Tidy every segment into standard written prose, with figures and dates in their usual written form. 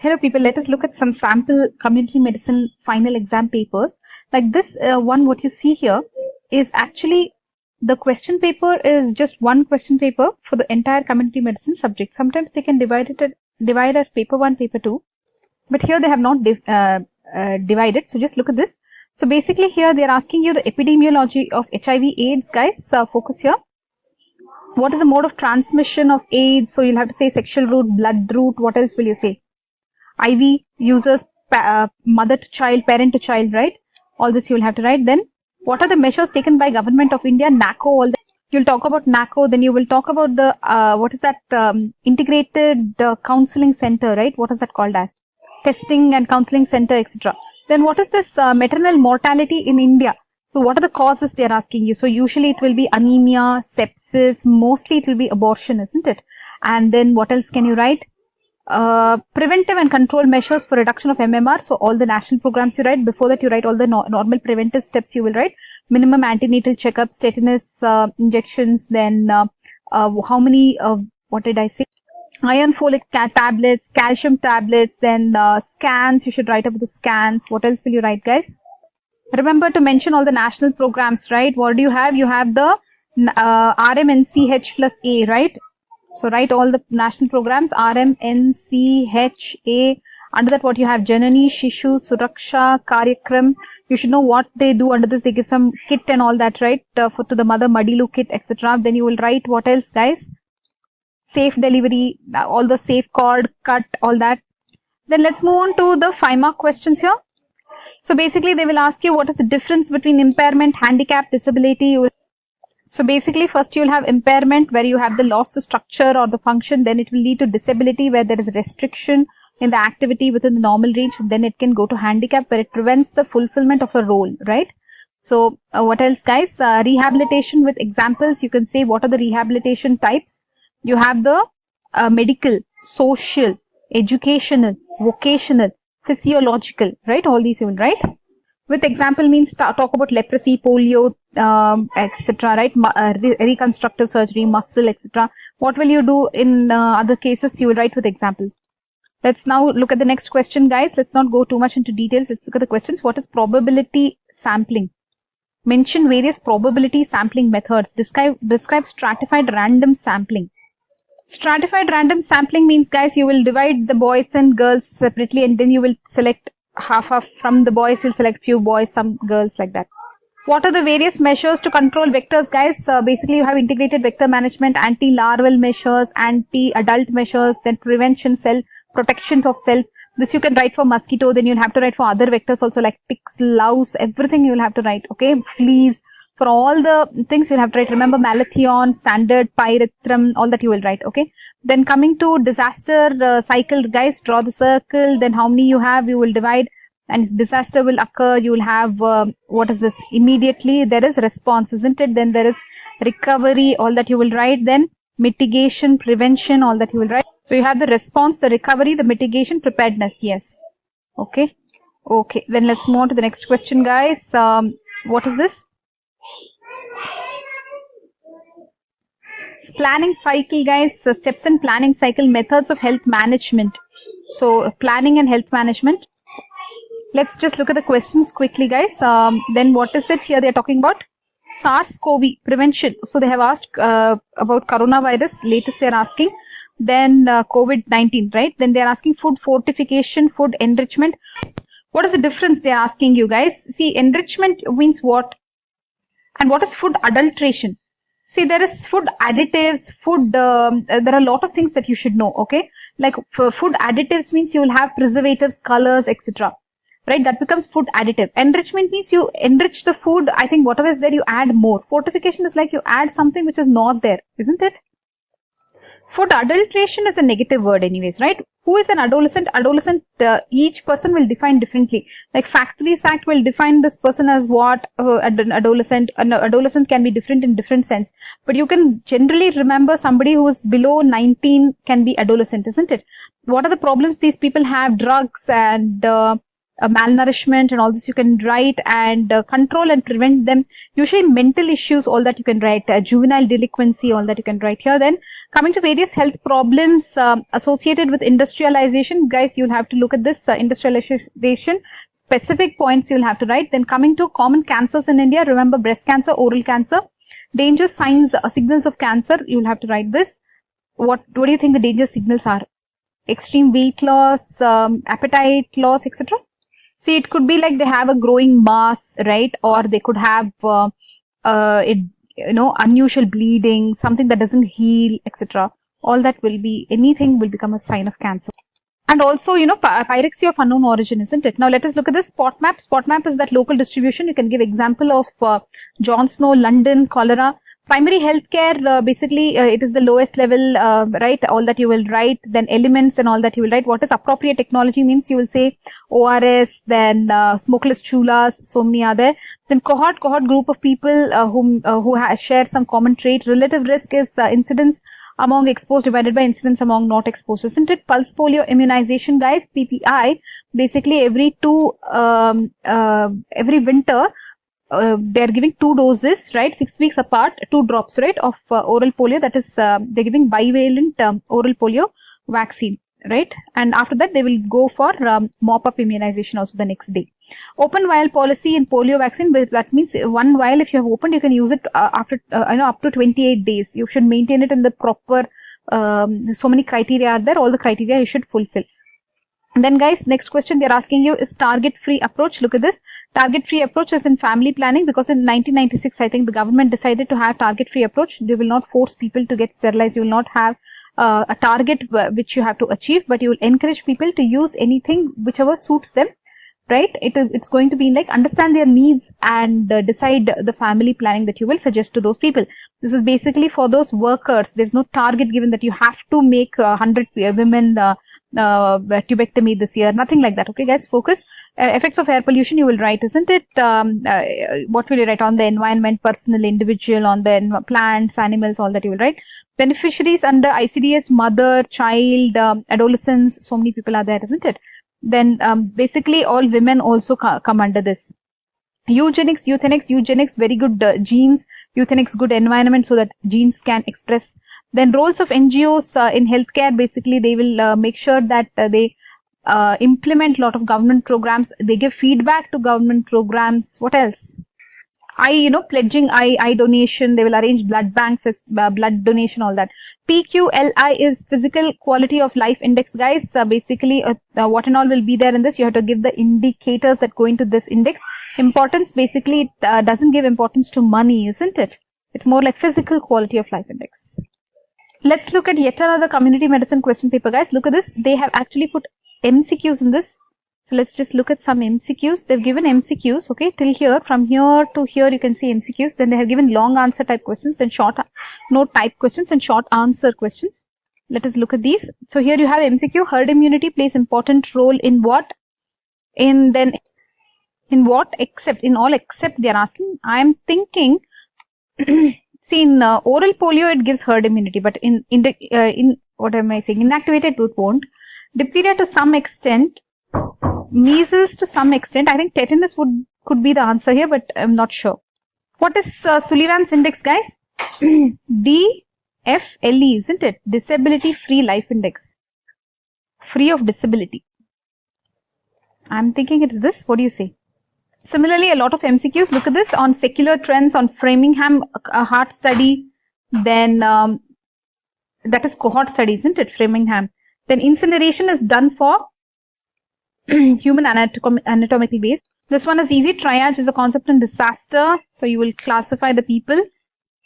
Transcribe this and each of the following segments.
Hello people, let us look at some sample community medicine final exam papers. Like this one, what you see here is actually the question paper is just one question paper for the entire community medicine subject. Sometimes they can divide as paper 1, paper 2, but here they have not divided. So just look at this. So basically here they are asking you the epidemiology of HIV AIDS, guys. Focus here. What is the mode of transmission of AIDS? So you'll have to say sexual route, blood route. What else will you say? IV users, mother to child, parent to child, right? All this you will have to write. Then what are the measures taken by government of India? NACO, all that. You'll talk about NACO, then you will talk about the, what is that, integrated counseling center, right? What is that called as? Testing and counseling center, etc. Then what is this maternal mortality in India? So what are the causes they are asking you? So usually it will be anemia, sepsis, mostly it will be abortion, isn't it? And then what else can you write? Preventive and control measures for reduction of MMR. So all the national programs you write. Before that you write all the normal preventive steps you will write. Minimum antenatal checkups, tetanus injections, then how many, what did I say? Iron folic tablets, calcium tablets, then scans. You should write about the scans. What else will you write, guys? Remember to mention all the national programs, right? What do you have? You have the RMNCH plus A, right? So write all the national programs, RMNCHA. Under that what you have? Janani, Shishu, Suraksha, Karyakram. You should know what they do under this. They give some kit and all that, right? To the mother, Madilu kit, etc. Then you will write what else, guys? Safe delivery, all the safe cord, cut, all that. Then let's move on to the 5-mark questions here. So basically they will ask you what is the difference between impairment, handicap, disability. So basically first you will have impairment where you have the loss the structure or the function. Then it will lead to disability where there is restriction in the activity within the normal range. Then it can go to handicap where it prevents the fulfillment of a role, right? So what else, guys? Rehabilitation with examples. You can say what are the rehabilitation types. You have the medical, social, educational, vocational, physiological, right? All these you will write. With example means talk about leprosy, polio, etc., right? Reconstructive surgery, muscle, etc. What will you do in other cases? You will write with examples. Let's now look at the next question, guys. Let's not go too much into details. Let's look at the questions. What is probability sampling? Mention various probability sampling methods. Describe stratified random sampling. Stratified random sampling means, guys, you will divide the boys and girls separately and then you will select half from the boys. You'll select few boys, some girls, like that. What are the various measures to control vectors, guys? Basically you have integrated vector management, anti-larval measures, anti-adult measures, then prevention, protection of self. This you can write for mosquito. Then you'll have to write for other vectors also like ticks, louse, everything you'll have to write. Okay, fleas. For all the things you'll have to write. Remember malathion, standard, pyrethrum, all that you will write. Okay. Then coming to disaster cycle, guys, draw the circle. Then how many you have, you will divide. And if disaster will occur, you will have, what is this? Immediately there is response, isn't it? Then there is recovery, all that you will write. Then mitigation, prevention, all that you will write. So you have the response, the recovery, the mitigation, preparedness. Yes. Okay. Okay. Then let's move on to the next question, guys. What is this? Planning cycle, guys. Steps in planning cycle, methods of health management. So planning and health management. Let's just look at the questions quickly, guys. Then what is it here? They're talking about SARS-CoV prevention. So they have asked about coronavirus. Latest they're asking. Then COVID-19, right? Then they're asking food fortification, food enrichment. What is the difference they're asking you, guys? See, enrichment means what? And what is food adulteration? See, there is food additives, food, there are a lot of things that you should know, okay? Like for food additives means you will have preservatives, colors, etc. Right? That becomes food additive. Enrichment means you enrich the food. I think whatever is there, you add more. Fortification is like you add something which is not there, isn't it? Food adulteration is a negative word anyways, right? Who is an adolescent? Adolescent, each person will define differently. Like Factories Act will define this person as what? An adolescent. An adolescent can be different in different sense. But you can generally remember somebody who is below 19 can be adolescent, isn't it? What are the problems these people have? Drugs and malnourishment and all this you can write, and control and prevent them. Usually mental issues, all that you can write, juvenile delinquency, all that you can write here. Then coming to various health problems associated with industrialization, guys, you'll have to look at this industrialization, specific points you'll have to write. Then coming to common cancers in India, remember breast cancer, oral cancer, danger signs, signals of cancer, you'll have to write this. What do you think the danger signals are? Extreme weight loss, appetite loss, etc. See, it could be like they have a growing mass, right? Or they could have, unusual bleeding, something that doesn't heal, etc. All that will be, anything will become a sign of cancer. And also, pyrexia of unknown origin, isn't it? Now, let us look at this spot map. Spot map is that local distribution. You can give example of John Snow, London, cholera. Primary healthcare, basically, it is the lowest level, right? All that you will write. Then elements and all that you will write. What is appropriate technology means? You will say ORS, then smokeless chulas, so many are there. Then cohort group of people who share some common trait. Relative risk is incidence among exposed divided by incidence among not exposed, isn't it? Pulse polio immunization, guys, PPI. Basically, every winter, they're giving 2 doses, right? 6 weeks apart, 2 drops, right, of oral polio. That is, they're giving bivalent oral polio vaccine, right? And after that, they will go for mop-up immunization also the next day. Open vial policy in polio vaccine, that means one vial, if you have opened, you can use it after, up to 28 days. You should maintain it in the proper, so many criteria are there, all the criteria you should fulfill. And then guys, next question they're asking you is target-free approach. Look at this. Target-free approach is in family planning, because in 1996, I think the government decided to have target-free approach. They will not force people to get sterilized. You will not have a target which you have to achieve, but you will encourage people to use anything whichever suits them, right? It's going to be like understand their needs and decide the family planning that you will suggest to those people. This is basically for those workers. There's no target given that you have to make 100 women tubectomy this year, nothing like that. Okay guys, focus. Effects of air pollution you will write, isn't it? What will you write? On the environment, personal, individual, on the plants, animals, all that you will write. Beneficiaries under ICDS, mother, child, adolescents, so many people are there, isn't it? Then basically all women also come under this. Eugenics, very good genes. Euthanics, good environment so that genes can express. Then roles of NGOs in healthcare, basically they will make sure that they implement a lot of government programs. They give feedback to government programs. What else? Pledging eye donation. They will arrange blood bank, blood donation, all that. PQLI is physical quality of life index, guys. Basically, what and all will be there in this. You have to give the indicators that go into this index. Importance, basically, it doesn't give importance to money, isn't it? It's more like physical quality of life index. Let's look at yet another community medicine question paper, guys. Look at this. They have actually put MCQs in this. So let's just look at some MCQs. They've given MCQs, okay, till here. From here to here, you can see MCQs. Then they have given long answer type questions, then short note type questions, and short answer questions. Let us look at these. So here you have MCQ. Herd immunity plays important role in what? In what? Except, in all except, they are asking. I am thinking, see, in oral polio, it gives herd immunity, but in what am I saying? Inactivated tooth won't. Diphtheria to some extent. Measles to some extent. I think tetanus could be the answer here, but I'm not sure. What is Sullivan's index, guys? DFLE, isn't it? Disability Free Life Index. Free of disability. I'm thinking it's this. What do you say? Similarly, a lot of MCQs. Look at this on secular trends, on Framingham heart study. Then that is cohort study, isn't it? Framingham. Then incineration is done for human anatomical base. This one is easy. Triage is a concept in disaster. So you will classify the people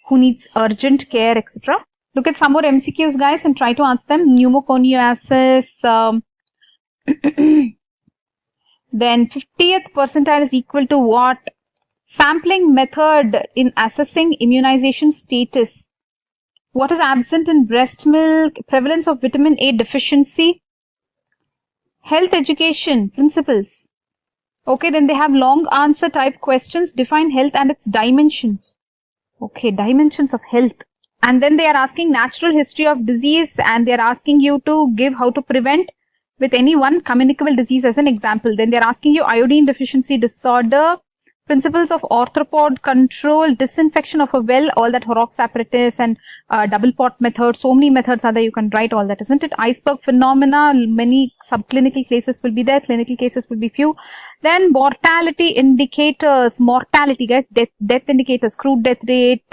who needs urgent care, etc. Look at some more MCQs, guys, and try to answer them. Pneumoconiosis. Then 50th percentile is equal to what? Sampling method in assessing immunization status. What is absent in breast milk? Prevalence of vitamin A deficiency. Health education principles. Okay, then they have long answer type questions. Define health and its dimensions. Okay, dimensions of health. And then they are asking natural history of disease, and they are asking you to give how to prevent, with any one communicable disease as an example. Then they're asking you iodine deficiency disorder, principles of arthropod control, disinfection of a well, all that Horrocks apparatus and double pot method. So many methods are there. You can write all that, isn't it? Iceberg phenomena, many subclinical cases will be there. Clinical cases will be few. Then mortality indicators, mortality guys, death indicators, crude death rate,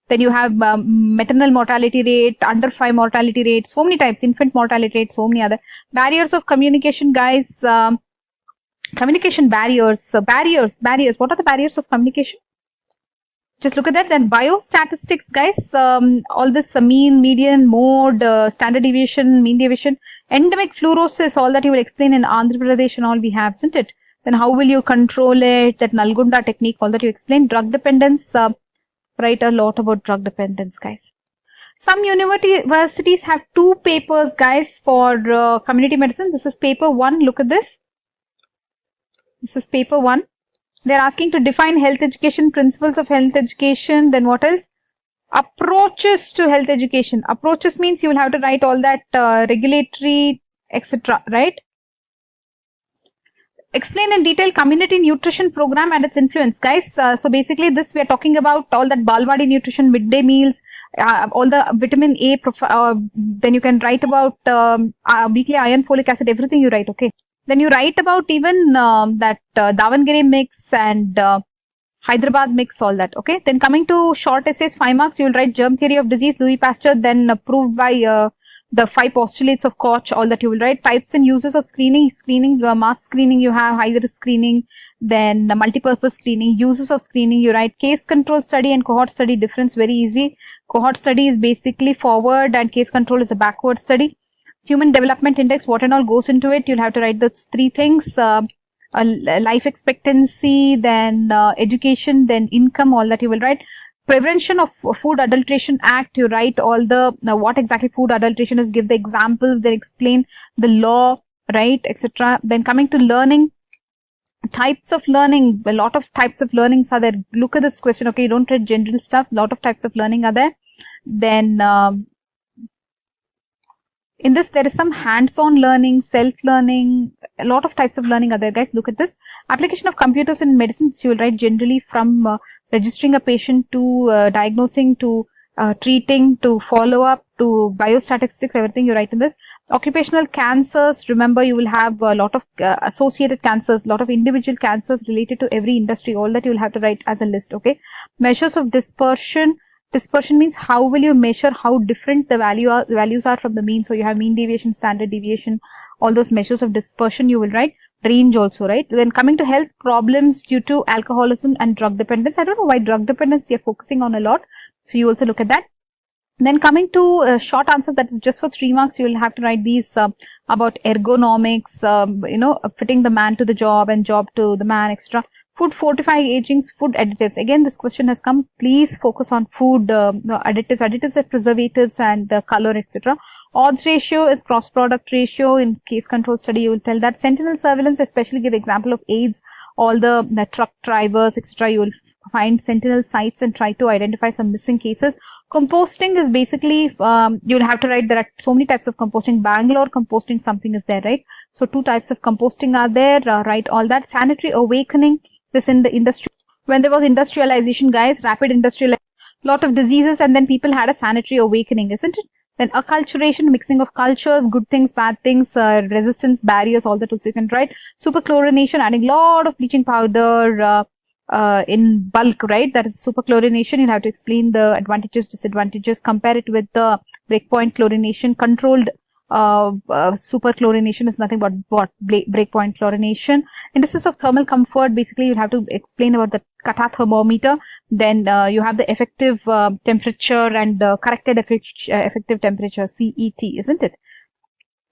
then you have maternal mortality rate, under 5 mortality rate, so many types, infant mortality rate, so many other. Barriers of communication guys, communication barriers, barriers, what are the barriers of communication? Just look at that. Then biostatistics guys, all this mean, median, mode, standard deviation, mean deviation, endemic fluorosis, all that you will explain in Andhra Pradesh and all we have, isn't it? Then how will you control it, that Nalgonda technique, all that you explain. Drug dependence, write a lot about drug dependence guys. Some universities have 2 papers guys for community medicine. This is paper 1, look at this. This is paper 1. They're asking to define health education, principles of health education, then what else? Approaches to health education. Approaches means you will have to write all that regulatory, etc., right? Explain in detail community nutrition program and its influence, guys. So basically this we are talking about all that Balwadi nutrition, midday meals, all the vitamin A, then you can write about weekly iron, folic acid, everything you write, okay. Then you write about even that Davangere mix and Hyderabad mix, all that, okay. Then coming to short essays, 5 marks, you will write germ theory of disease, Louis Pasteur, then proved by the 5 postulates of Koch, all that you will write. Types and uses of screening, mass screening you have, high risk screening, then multi-purpose screening, uses of screening you write. Case control study and cohort study difference, very easy. Cohort study is basically forward and case control is a backward study. Human development index, what and all goes into it, you'll have to write those 3 things. Life expectancy, then education, then income, all that you will write. Prevention of Food Adulteration Act, you write all the what exactly food adulteration is, give the examples, then explain the law, right, etc. Then coming to learning, types of learning, a lot of types of learnings are there. Look at this question, okay, you don't read general stuff, a lot of types of learning are there. Then in this there is some hands-on learning, self-learning, a lot of types of learning are there guys. Look at this. Application of computers in medicine, you will write generally from registering a patient to diagnosing to treating to follow up to biostatistics, everything you write in this. Occupational cancers, remember you will have a lot of associated cancers, a lot of individual cancers related to every industry, all that you will have to write as a list, okay. Measures of dispersion. Dispersion means how will you measure how different the values are from the mean. So you have mean deviation, standard deviation, all those measures of dispersion you will write. Range also, right? Then coming to health problems due to alcoholism and drug dependence. I don't know why drug dependence you're focusing on a lot. So you also look at that. Then coming to short answer, that is just for 3 marks. You will have to write these about ergonomics, fitting the man to the job and job to the man, etc. Food fortifying agents, food additives. Again, this question has come. Please focus on food additives. Additives are preservatives and color, etc. Odds ratio is cross product ratio. In case control study, you will tell that. Sentinel surveillance, especially give example of AIDS, all the truck drivers, etc. You will find sentinel sites and try to identify some missing cases. Composting is basically, you'll have to write there are so many types of composting. Bangalore composting, something is there, right? So 2 types of composting are there, write all that. Sanitary awakening, this in the industry. When there was industrialization, guys, rapid industrialization, lot of diseases, and then people had a sanitary awakening, isn't it? Then acculturation, mixing of cultures, good things, bad things, resistance, barriers, all that also you can write. Superchlorination, adding lot of bleaching powder in bulk, right? That is superchlorination. You'll have to explain the advantages, disadvantages, compare it with the breakpoint chlorination. Controlled superchlorination is nothing but breakpoint chlorination. Indices of thermal comfort, basically you'll have to explain about the kata thermometer. Then you have the effective temperature and corrected effective temperature, CET, isn't it?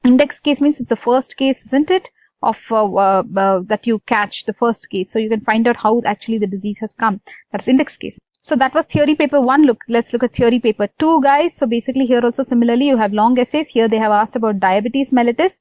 Index case means it's the first case, isn't it, of that you catch, the first case. So you can find out how actually the disease has come. That's index case. So that was theory paper 1. Let's look at theory paper 2, guys. So basically here also similarly you have long essays. Here they have asked about diabetes mellitus,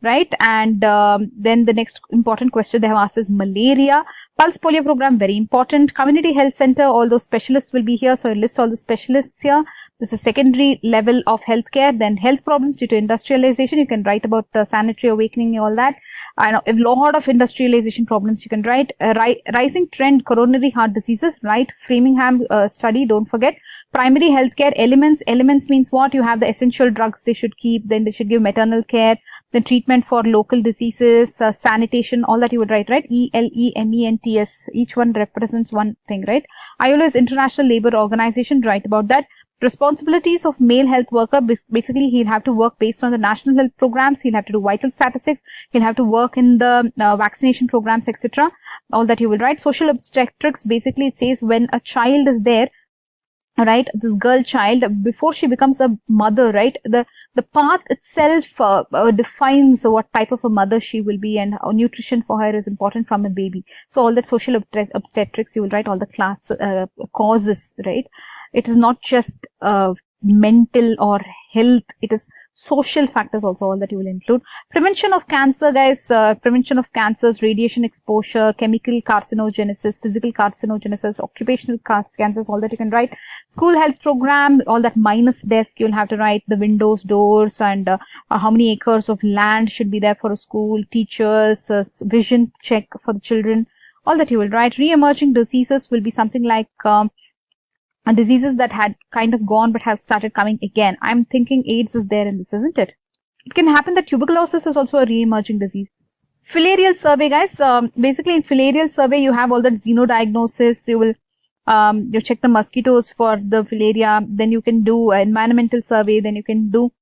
right? And then the next important question they have asked is malaria. Pulse polio program, very important. Community health center, all those specialists will be here. So I list all the specialists here. This is secondary level of healthcare. Then health problems due to industrialization. You can write about sanitary awakening, all that. I know a lot of industrialization problems you can write. Rising trend, coronary heart diseases, right? Framingham study, don't forget. Primary healthcare elements. Elements means what? You have the essential drugs they should keep. Then they should give maternal care. Then treatment for local diseases, sanitation, all that you would write, right? ELEMENTS. Each one represents one thing, right? ILO is International Labour Organization, write about that. Responsibilities of male health worker, basically he'll have to work based on the national health programs, he'll have to do vital statistics, he'll have to work in the vaccination programs, etc. All that you will write. Social obstetrics, basically it says when a child is there, right, this girl child, before she becomes a mother, right, the path itself defines what type of a mother she will be, and how nutrition for her is important from a baby. So all that social obstetrics you will write, all the class causes, right? It is not just mental or health, it is social factors also, all that you will include. Prevention of cancer, guys, prevention of cancers, radiation exposure, chemical carcinogenesis, physical carcinogenesis, occupational cancers, all that you can write. School health program, all that minus desk, you'll have to write the windows, doors, and how many acres of land should be there for a school, teachers, vision check for the children, all that you will write. Re-emerging diseases will be something like diseases that had kind of gone but have started coming again. I'm thinking AIDS is there in this, isn't it? It can happen that tuberculosis is also a re-emerging disease. Filarial survey, guys. Basically, in filarial survey, you have all that xenodiagnosis. You will you check the mosquitoes for the filaria. Then you can do an environmental survey. Then you can do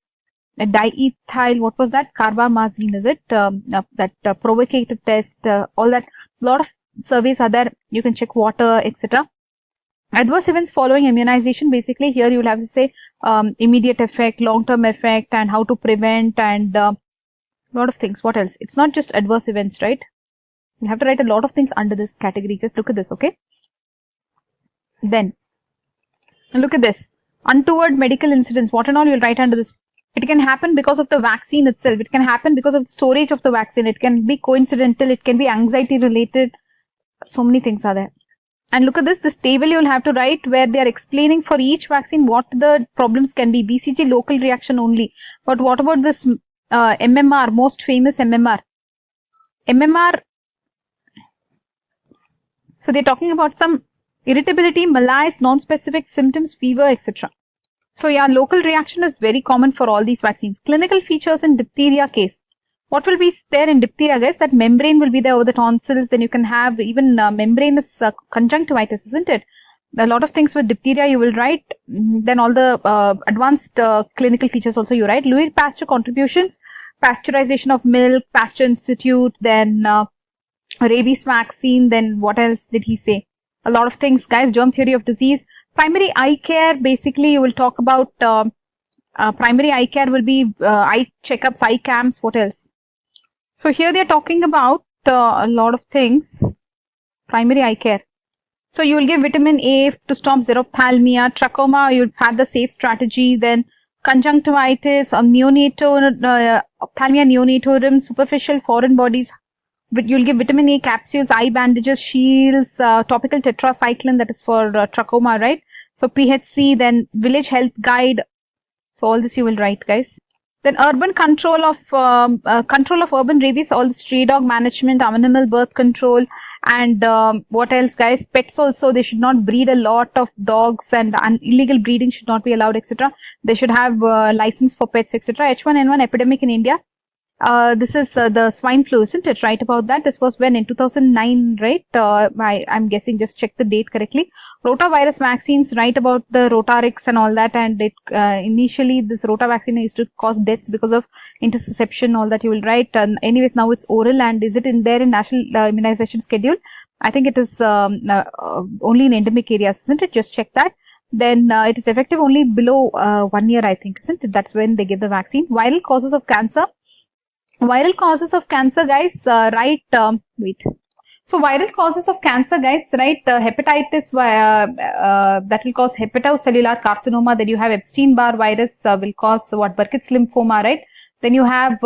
a diethyl. What was that? Carbamazine, is it? That provocative test. All that. A lot of surveys are there. You can check water, etc. Adverse events following immunization, basically here you will have to say immediate effect, long-term effect, and how to prevent, and a lot of things. What else? It's not just adverse events, right? You have to write a lot of things under this category. Just look at this, okay? Then, look at this. Untoward medical incidents. What and all you'll write under this? It can happen because of the vaccine itself. It can happen because of the storage of the vaccine. It can be coincidental. It can be anxiety related. So many things are there. And look at this table you will have to write where they are explaining for each vaccine what the problems can be. BCG local reaction only. But what about this MMR, most famous MMR? MMR, so they're talking about some irritability, malaise, non-specific symptoms, fever, etc. So yeah, local reaction is very common for all these vaccines. Clinical features in diphtheria case. What will be there in diphtheria, guys? That membrane will be there over the tonsils. Then you can have even membranous conjunctivitis, isn't it? A lot of things with diphtheria you will write. Then all the advanced clinical features also you write. Louis Pasteur contributions, pasteurization of milk, Pasteur Institute, then rabies vaccine. Then what else did he say? A lot of things, guys. Germ theory of disease. Primary eye care, basically you will talk about primary eye care will be eye checkups, eye camps. What else? So here they are talking about a lot of things. Primary eye care. So you will give vitamin A to stop xerophthalmia, trachoma, you'll have the safe strategy, then conjunctivitis, ophthalmia neonatorum, superficial foreign bodies. But you'll give vitamin A capsules, eye bandages, shields, topical tetracycline, that is for trachoma, right? So PHC, then village health guide. So all this you will write, guys. Then urban control of urban rabies, all the stray dog management, animal birth control, and what else, guys? Pets also, they should not breed a lot of dogs, and illegal breeding should not be allowed, etc. They should have license for pets, etc. H1N1 epidemic in India. This is the swine flu, isn't it? Right about that. This was when in 2009, right? I'm guessing, just check the date correctly. Rotavirus vaccines, right about the Rotarix and all that. And it initially this Rota vaccine used to cause deaths because of interception, all that you will write. And anyways, now it's oral, and is it in there in national immunization schedule? I think it is only in endemic areas, isn't it? Just check that. Then it is effective only below 1 year, I think, isn't it? That's when they give the vaccine. Viral causes of cancer. Viral causes of cancer, guys, right, wait. So viral causes of cancer, guys, right, hepatitis, that will cause hepatocellular carcinoma. Then you have Epstein-Barr virus, will cause what, Burkitt's lymphoma, right? Then you have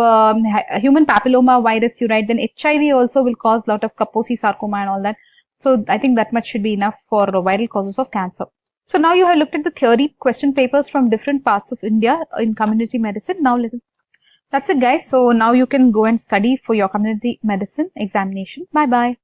human papilloma virus, you write. Then HIV also will cause a lot of Kaposi sarcoma and all that. So I think that much should be enough for viral causes of cancer. So now you have looked at the theory question papers from different parts of India in community medicine. Now that's it, guys. So now you can go and study for your community medicine examination. Bye bye.